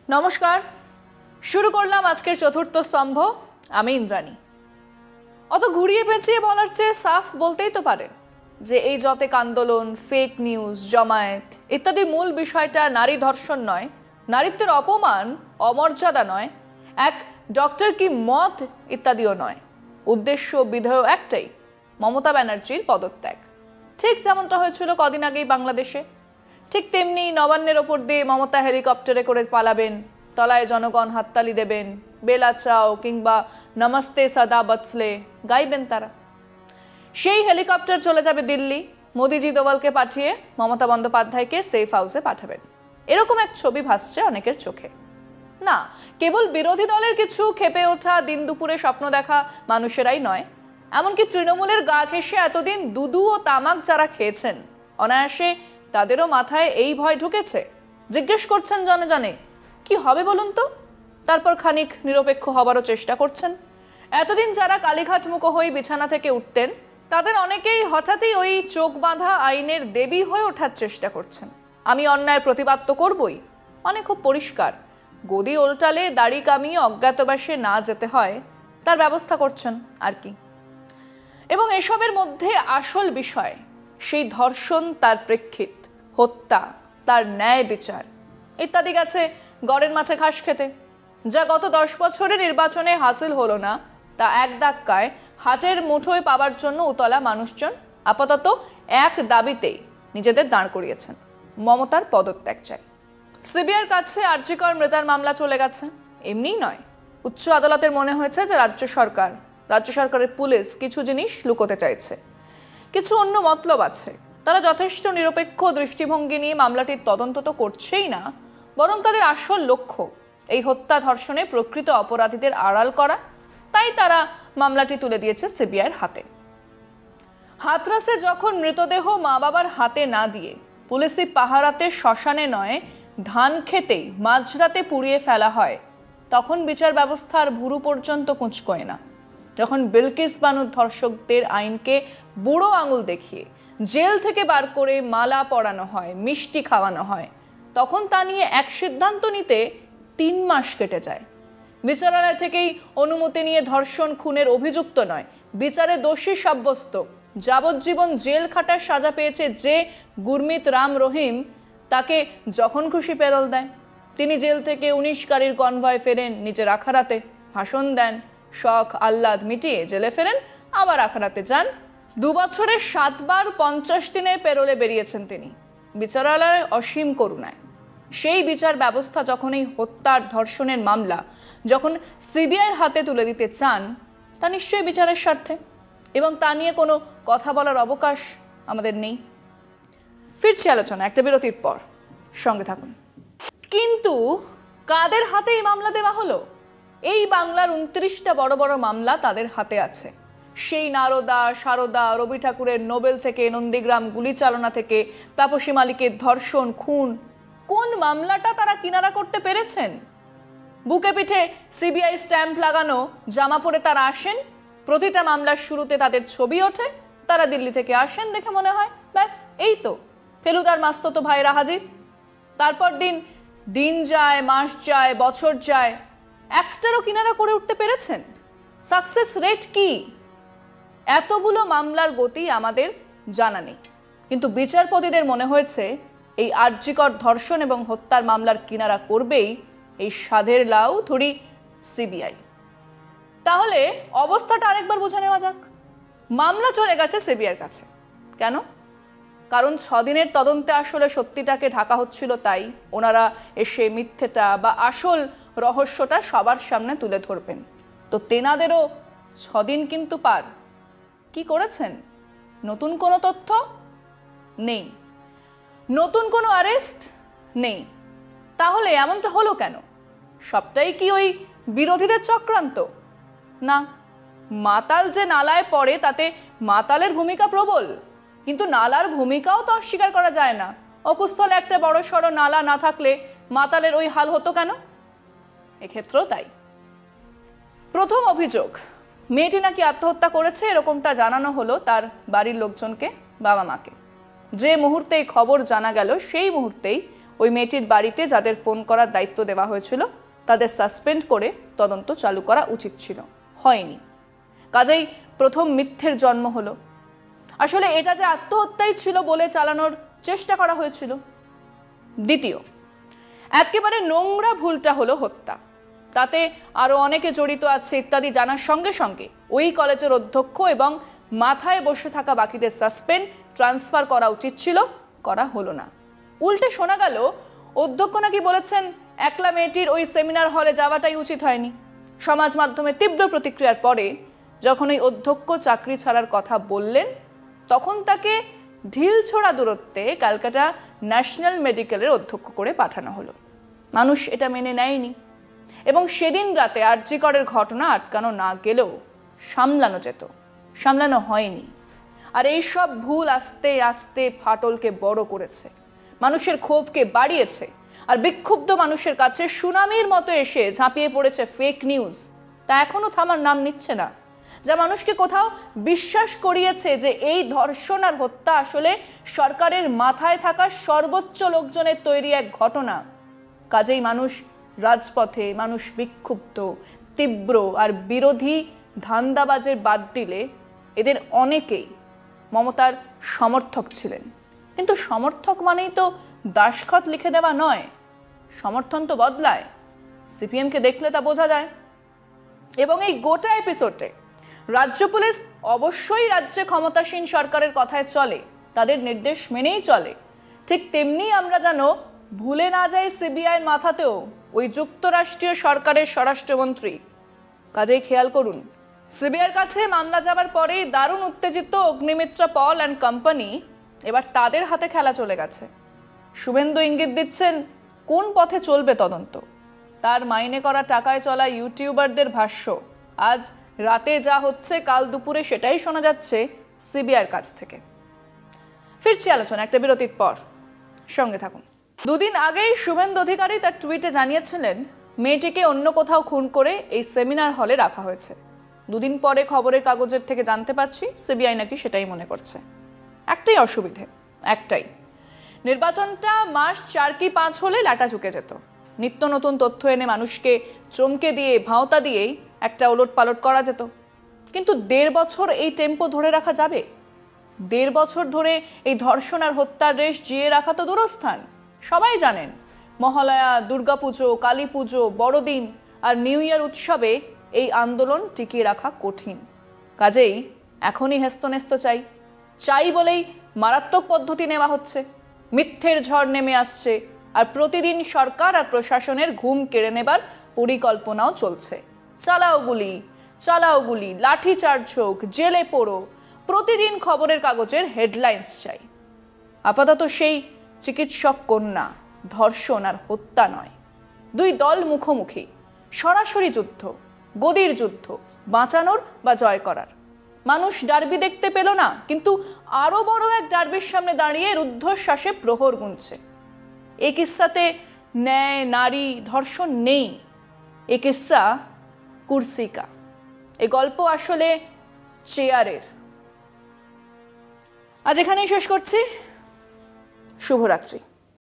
নমস্কার, শুরু করলাম আজকের চতুর্থ স্তম্ভ। আমি ইন্দ্রাণী। অত ঘুরিয়ে পেঁচিয়ে বলার চেয়ে সাফ বলতেই তো পারেন যে এই যতেক আন্দোলন, ফেক নিউজ, জমায়েত ইত্যাদির মূল বিষয়টা নারী ধর্ষণ নয়, নারীত্বের অপমান, অমর্যাদা নয়, এক ডক্টর কি মত ইত্যাদিও নয়। উদ্দেশ্য বিধেয় একটাই, মমতা ব্যানার্জির পদত্যাগ। ঠিক যেমনটা হয়েছিল কদিন আগেই বাংলাদেশে, ঠিক তেমনি নবান্নের ওপর দিয়ে মমতা হেলিকপ্টারে করে পালাবেন, তলায় জনগণ হাততালি দেবেন, বেলা চাও কিংবা নমস্তে সদা বৎসলে গাইবেন তারা। সেই হেলিকপ্টার চলে যাবে দিল্লি, মোদিজি দোভালকে পাঠিয়ে মমতা বন্দ্যোপাধ্যায়কে সেফ হাউসে পাঠাবেন। এরকম এক ছবি ভাসছে অনেকের চোখে। না, কেবল বিরোধী দলের কিছু খেপে ওঠা দিন দুপুরে স্বপ্ন দেখা মানুষেরাই নয়, এমনকি তৃণমূলের গা ঘেঁষে এতদিন দুধু ও তামাক যারা খেয়েছেন, অনায়াসে তাদেরও মাথায় এই ভয় ঢুকেছে। জিজ্ঞেস করছেন জনে জনে, কি হবে বলুন তো? তারপর খানিক নিরপেক্ষ হবারও চেষ্টা করছেন। এতদিন যারা কালীঘাট মুখ হয়ে বিছানা থেকে উঠতেন, তাদের অনেকেই হঠাৎই ওই চোখ বাঁধা আইনের দেবী হয়ে ওঠার চেষ্টা করছেন। আমি অন্যায়ের প্রতিবাদ তো করবই, মানে খুব পরিষ্কার, গদি ওল্টালে দাড়ি কামিয়ে অজ্ঞাতবাসে না যেতে হয় তার ব্যবস্থা করছেন আর কি। এবং এসবের মধ্যে আসল বিষয় সেই ধর্ষণ, তার প্রেক্ষিত, হত্যা, তার ন্যায় বিচার ইত্যাদি গেছে গড়ের মাঠে ঘাস খেতে। যা গত 10 বছরের নির্বাচনে হাসিল হলো না, তা এক ধাক্কায় হাটের মুঠোয় পাবার জন্য উতলা মানুষজন আপাতত এক দাবিতেই নিজেদের দাঁড় করিয়েছেন, মমতার পদত্যাগ চাই। সিবিআইয়ের কাছে আরজি কর মৃতার মামলা চলে গেছে, এমনিই নয়। উচ্চ আদালতের মনে হয়েছে যে রাজ্য সরকারের পুলিশ কিছু জিনিস লুকোতে চাইছে, কিছু অন্য মতলব আছে। তারা যথেষ্ট নিরপেক্ষ দৃষ্টিভঙ্গি নিয়ে মামলাটির তদন্ত তো করছেই না, বরং তাদের আসল লক্ষ্য এই হত্যা ধর্ষণে প্রকৃত অপরাধীদের আড়াল করা। তাই তারা মামলাটি তুলে দিয়েছে সিবিআইয়ের হাতে। হাতরাসে যখন মৃতদেহ মা বাবার হাতে না দিয়ে পুলিশি পাহারাতে শ্মশানে নয় ধান খেতেই মাঝরাতে পুড়িয়ে ফেলা হয়, তখন বিচার ব্যবস্থার ভুরু পর্যন্ত কুঁচকোয় না। যখন বিলকিস বানুর ধর্ষকদের আইনকে বুড়ো আঙুল দেখিয়ে জেল থেকে বার করে মালা পরানো হয়, মিষ্টি খাওয়ানো হয়, তখন তা নিয়ে এক সিদ্ধান্ত নিতে 3 মাস কেটে যায়। বিচারালয় থেকেই অনুমতি নিয়ে ধর্ষণ খুনের অভিযুক্ত নয়, বিচারে দোষী সাব্যস্ত, যাবজ্জীবন জেল খাটার সাজা পেয়েছে যে গুরমিত রাম রহিম, তাকে যখন খুশি পেরোল দেয়। তিনি জেল থেকে 19 গাড়ির কনভয় ফেরেন, নিজের আখাড়াতে ভাষণ দেন, শখ আহ্লাদ মিটিয়ে জেলে ফেরেন, আবার আখাড়াতে যান। 2 বছরে 7 বার 50 দিনের পেরোলে বেরিয়েছেন তিনি, বিচারালয়ের অসীম করুণায়। সেই বিচার ব্যবস্থা যখন এই হত্যার ধর্ষণের মামলা যখন সিবিআইয়ের হাতে তুলে দিতে চান, তা নিশ্চয়ই বিচারের স্বার্থে, এবং তা নিয়ে কোনো কথা বলার অবকাশ আমাদের নেই। ফিরছি আলোচনা একটা বিরতির পর, সঙ্গে থাকুন। কিন্তু কাদের হাতে এই মামলা দেওয়া হলো? এই বাংলার 29টা বড় বড় মামলা তাদের হাতে আছে। সেই নারদা, সারদা, রবি ঠাকুরের নোবেল থেকে নন্দীগ্রাম গুলি চালনা থেকে তাপসী মালিকের ধর্ষণ, খুন, কোন মামলাটা তারা কিনারা করতে পেরেছেন? বুকে পিঠে সিবিআই স্ট্যাম্প লাগানো জামা পরে তারা আসেন, প্রতিটা মামলার শুরুতে তাদের ছবি ওঠে, তারা দিল্লি থেকে আসেন, দেখে মনে হয় ব্যাস এই তো ফেলুদার মাস্ততো ভাইরা হাজির। তারপর দিন যায়, মাস যায়, বছর যায়, একটারও কিনারা করে উঠতে পেরেছেন? সাকসেস রেট কি? এতগুলো মামলার গতি আমাদের জানা নেই, কিন্তু বিচারপতিদের মনে হয়েছে এই আরজি কর ধর্ষণ এবং হত্যার মামলার কিনারা করবেই এই সাধের লাউ ধরি সিবিআই। তাহলে অবস্থাটা আরেকবার বোঝা নেওয়া যাক। মামলা চলে গেছে সিবিআইয়ের কাছে, কেন? কারণ 6 দিনের তদন্তে আসলে সত্যিটাকে ঢাকা হচ্ছিল, তাই ওনারা এসে মিথ্যেটা বা আসল রহস্যটা সবার সামনে তুলে ধরবেন। তো তেনাদেরও 6 দিন কিন্তু পার। কি করেছেন? নতুন কোনো তথ্য নেই, নতুন কোনো অ্যারেস্ট নেই। তাহলে এমনটা হলো কেন? সবটাই কি ওই বিরোধীদের চক্রান্ত? না, মাতাল যে নালায় পড়ে তাতে মাতালের ভূমিকা প্রবল, কিন্তু নালার ভূমিকাও তো অস্বীকার করা যায় না। অকুস্থলে একটা বড় সড়ো নালা না থাকলে মাতালের ওই হাল হতো কেন? এক্ষেত্রেও তাই। প্রথম অভিযোগ, মেয়েটি নাকি আত্মহত্যা করেছে, এরকমটা জানানো হলো তার বাড়ির লোকজনকে, বাবা মাকে। যে মুহূর্তেই খবর জানা গেল সেই মুহূর্তেই ওই মেয়েটির বাড়িতে যাদের ফোন করার দায়িত্ব দেওয়া হয়েছিল তাদের সাসপেন্ড করে তদন্ত চালু করা উচিত ছিল, হয়নি। কাজেই প্রথম মিথ্যের জন্ম হলো। আসলে এটা যে আত্মহত্যাই ছিল বলে চালানোর চেষ্টা করা হয়েছিল। দ্বিতীয়, একেবারে নোংরা ভুলটা হলো হত্যা। তাতে আরো অনেকে জড়িত আছে ইত্যাদি জানার সঙ্গে সঙ্গে ওই কলেজের অধ্যক্ষ এবং মাথায় বসে থাকা বাকিদের সাসপেন্ড, ট্রান্সফার করা উচিত ছিল, করা হলো না। উল্টে শোনা গেল অধ্যক্ষ নাকি বলেছেন একলা মেয়েটির ওই সেমিনার হলে যাওয়াটাই উচিত হয়নি। সমাজ মাধ্যমে তীব্র প্রতিক্রিয়ার পরে যখন ওই অধ্যক্ষ চাকরি ছাড়ার কথা বললেন তখন তাকে ঢিলছোড়া দূরত্বে ক্যালকাটা ন্যাশনাল মেডিকেলের অধ্যক্ষ করে পাঠানো হলো। মানুষ এটা মেনে নেয়নি এবং সেদিন রাতে আরজি করের ঘটনা আটকানো না গেলেও সামলানো যেত, সামলানো হয়নি। আর এইসব ভুল আস্তে আস্তে ফাটলকে বড় করেছে, মানুষের ক্ষোভকে বাড়িয়েছে। আর বিক্ষুব্ধ মানুষের কাছে সুনামির মতো এসে ঝাঁপিয়ে পড়েছে ফেক নিউজ। তা এখনো থামার নাম নিচ্ছে না, যা মানুষকে কোথাও বিশ্বাস করিয়েছে যে এই ধর্ষণ আর হত্যা আসলে সরকারের মাথায় থাকা সর্বোচ্চ লোকজনের তৈরি এক ঘটনা। কাজেই মানুষ রাজপথে, মানুষ বিক্ষুব্ধ, তীব্র আর বিরোধী ধান্দাবাজের বাদ দিলে এদের অনেকেই মমতার সমর্থক ছিলেন। কিন্তু সমর্থক মানেই তো দাসখত লিখে দেওয়া নয়, সমর্থন তো বদলায়। সিপিএমকে দেখলে তা বোঝা যায়। এবং এই গোটা এপিসোডে রাজ্য পুলিশ অবশ্যই রাজ্যে ক্ষমতাসীন সরকারের কথায় চলে, তাদের নির্দেশ মেনেই চলে। ঠিক তেমনি আমরা যেন ভুলে না যাই সিবিআইয়ের মাথাতেও ওই যুক্তরাষ্ট্রীয় সরকারের স্বরাষ্ট্রমন্ত্রী। কাজেই খেয়াল করুন, সিবিআইয়ের কাছে মামলা যাবার পরেই দারুণ উত্তেজিত অগ্নিমিত্রা পল অ্যান্ড কোম্পানি এবার তাদের হাতে খেলা চলে গেছে। শুভেন্দু ইঙ্গিত দিচ্ছেন কোন পথে চলবে তদন্ত। তার মাইনে করা টাকায় চলা ইউটিউবারদের ভাষ্য আজ রাতে যা হচ্ছে কাল দুপুরে সেটাই শোনা যাচ্ছে সিবিআইয়ের কাছ থেকে। ফিরছি আলোচনা একটা বিরতির পর, সঙ্গে থাকুন। দুদিন আগেই শুভেন্দু অধিকারী তার টুইটে জানিয়েছিলেন মেয়েটিকে অন্য কোথাও খুন করে এই সেমিনার হলে রাখা হয়েছে। দুদিন পরে খবরের কাগজের থেকে জানতে পারছি সিবিআই নাকি সেটাই মনে করছে। একটাই অসুবিধে, একটাই, নির্বাচনটা মাস 4 কি 5 হলে লাটা চুকে যেত। নিত্য নতুন তথ্য এনে মানুষকে চমকে দিয়ে ভাওতা দিয়েই একটা ওলট পালট করা যেত। কিন্তু 1.5 বছর এই টেম্পো ধরে রাখা যাবে? 1.5 বছর ধরে এই ধর্ষণ আর হত্যার রেশ জিয়ে রাখা তো দূরস্থান। সবাই জানেন মহালয়া, দুর্গাপুজো, কালী পুজো, বড়দিন আর নিউ ইয়ার উৎসবে এই আন্দোলন টিকিয়ে রাখা কঠিন। কাজেই এখনই হেস্তনেস্ত চাই বলেই মারাত্মক পদ্ধতি নেওয়া হচ্ছে। মিথ্যের ঝড় নেমে আসছে আর প্রতিদিন সরকার আর প্রশাসনের ঘুম কেড়ে নেবার পরিকল্পনাও চলছে। চালাও গুলি, লাঠিচার্জ হোক, জেলে পোড়ো, প্রতিদিন খবরের কাগজের হেডলাইন্স চাই। আপাতত সেই চিকিৎসক কন্যা, ধর্ষণ আর হত্যা নয়, 2 দল মুখোমুখি, সরাসরি যুদ্ধ, গদির যুদ্ধ, বাঁচানোর বা জয় করার। মানুষ ডার্বি দেখতে পেল না, কিন্তু আরো বড় এক ডার্বির সামনে দাঁড়িয়ে রুদ্ধশ্বাসে প্রহর গুনছে। এই কিস্সাতে ন্যায়, নারী, ধর্ষণ নেই। এ কিস্সা কুর্সি কা। এই গল্প আসলে চেয়ারের। আজ এখানেই শেষ করছি। শুভরাত্রি।